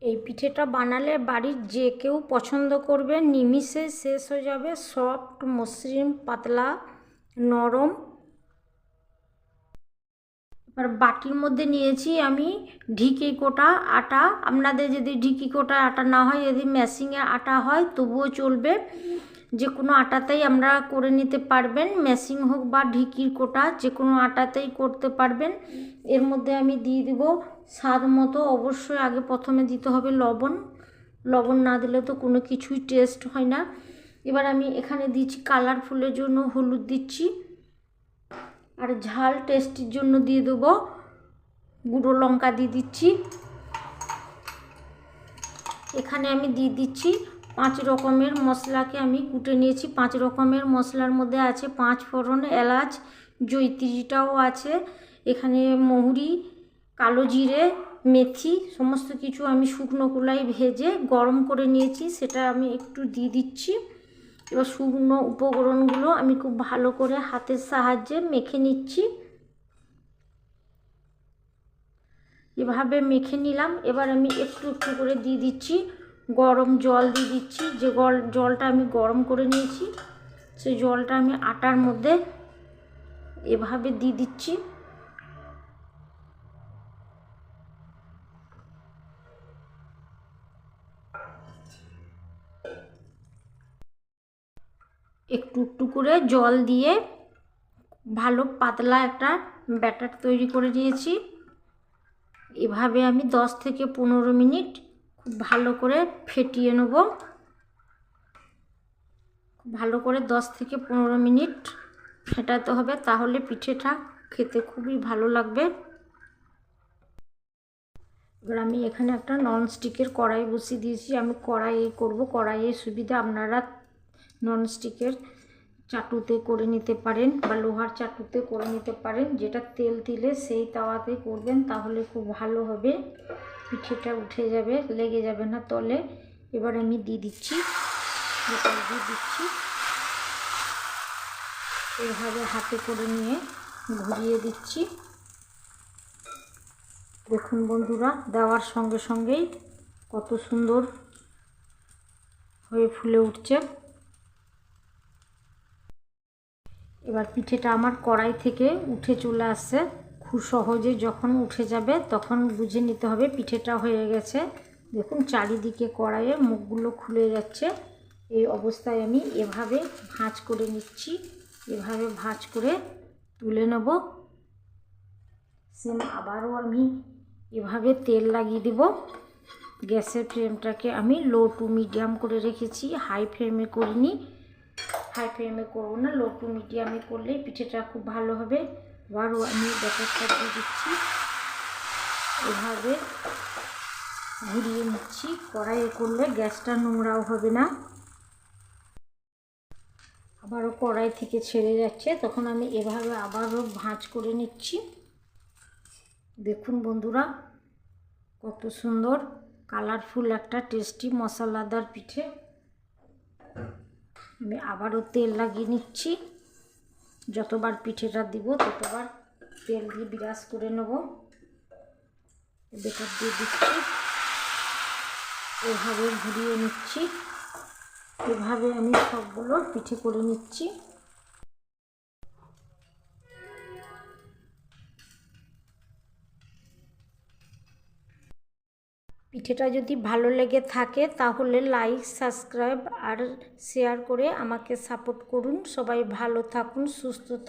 এই পিঠেটা বানালে বাড়ির যে কেউ পছন্দ করবে, নিমিষে শেষ হয়ে যাবে। সফট, মসৃণ, পাতলা, নরম। এবার বাটির মধ্যে নিয়েছি আমি ঢিকি কোটা আটা। আপনাদের যদি ঢিকি কোটা আটা না হয়, যদি মেশিনে আটা হয় তবুও চলবে। যে কোনো আটাতেই আমরা করে নিতে পারবেন, মেশিন হোক বা ঢিকির কোটা, যে কোনো আটাতেই করতে পারবেন। এর মধ্যে আমি দিয়ে দিব স্বাদ মতো, অবশ্যই আগে প্রথমে দিতে হবে লবণ। লবণ না দিলে তো কোনো কিছুই টেস্ট হয় না। এবার আমি এখানে দিচ্ছি কালারফুলের জন্য হলুদ দিচ্ছি, আর ঝাল টেস্টির জন্য দিয়ে দেবো গুঁড়ো লঙ্কা দিয়ে দিচ্ছি। এখানে আমি দিয়ে দিচ্ছি 5 রকমের মশলাকে আমি কুটে নিয়েছি। 5 রকমের মশলার মধ্যে আছে 5 ফোড়ন, এলাচ, জয়িত্রীটাও আছে এখানে, মৌরি, কালো জিরে, মেথি, সমস্ত কিছু আমি শুকনো কড়াই ভেজে গরম করে নিয়েছি, সেটা আমি একটু দিয়ে দিচ্ছি। এবার শুকনো উপকরণগুলো আমি খুব ভালো করে হাতের সাহায্যে মেখে নিচ্ছি। এভাবে মেখে নিলাম। এবার আমি একটু একটু করে দিয়ে দিচ্ছি গরম জল দিয়ে দিচ্ছি। যে জলটা আমি গরম করে নিয়েছি, সেই জলটা আমি আটার মধ্যে এভাবে দিয়ে দিচ্ছি। একটু একটু করে জল দিয়ে ভালো পাতলা একটা ব্যাটার তৈরি করে নিয়েছি। এভাবে আমি 10 থেকে 15 মিনিট খুব ভালো করে ফেটিয়ে নেব। ভালো করে 10 থেকে 15 মিনিট ফেটাতে হবে, তাহলে পিঠেটা খেতে খুবই ভালো লাগবে। এবার আমি এখানে একটা ননস্টিকের কড়াই বসিয়ে দিয়েছি। আমি কড়াইয়ে করব, কড়াইয়ের সুবিধা আপনারা ননস্টিকের চাটুতে করে নিতে পারেন বা লোহার চাটুতে করে নিতে পারেন। যেটা তেল দিলে সেই তাওয়াতে করবেন, তাহলে খুব ভালো হবে, পিঠেটা উঠে যাবে, লেগে যাবে না তলে। এবার আমি দিয়ে দিচ্ছি, দিয়ে দিচ্ছি এভাবে হাতে করে নিয়ে ঘুরিয়ে দিচ্ছি। দেখুন বন্ধুরা, দেওয়ার সঙ্গে সঙ্গেই কত সুন্দর হয়ে ফুলে উঠছে। এবার পিঠেটা আমার কড়াই থেকে উঠে চলে আসছে। খুব সহজে যখন উঠে যাবে তখন বুঝে নিতে হবে পিঠেটা হয়ে গেছে। দেখুন চারিদিকে কড়াইয়ের মুখগুলো খুলে যাচ্ছে। এই অবস্থায় আমি এভাবে ভাঁজ করে নিচ্ছি, এভাবে ভাঁজ করে তুলে নেব। সেম আবারও আমি এভাবে তেল লাগিয়ে দেব। গ্যাসের ফ্লেমটাকে আমি লো টু মিডিয়াম করে রেখেছি, হাই ফ্লেমে করিনি। হাই ফ্লেমে করবো না, লো টু মিডিয়ামে করলেই পিঠেটা খুব ভালো হবে। আবারও আমি ব্যাটারটা দিয়ে দিচ্ছি, এভাবে ঘুরিয়ে নিচ্ছি। কড়াইয়ে করলে গ্যাসটা নোংরাও হবে না। আবারও কড়াই থেকে ছেড়ে যাচ্ছে, তখন আমি এভাবে আবারও ভাঁজ করে নিচ্ছি। দেখুন বন্ধুরা, কত সুন্দর কালারফুল একটা টেস্টি মশলাদার পিঠে। আমি আবারও তেল লাগিয়ে নিচ্ছি। যতবার পিঠেটা দিব ততবার তেল দিয়ে বিরাজ করে নেব। বেটার দিয়ে দিচ্ছি, এভাবে ঘুরিয়ে নিচ্ছি। এভাবে আমি সবগুলো পিঠে করে নিচ্ছি। পিঠেটা যদি ভালো লেগে থাকে তাহলে লাইক, সাবস্ক্রাইব আর শেয়ার করে আমাকে সাপোর্ট করুন। সবাই ভালো থাকুন, সুস্থ থাকুন।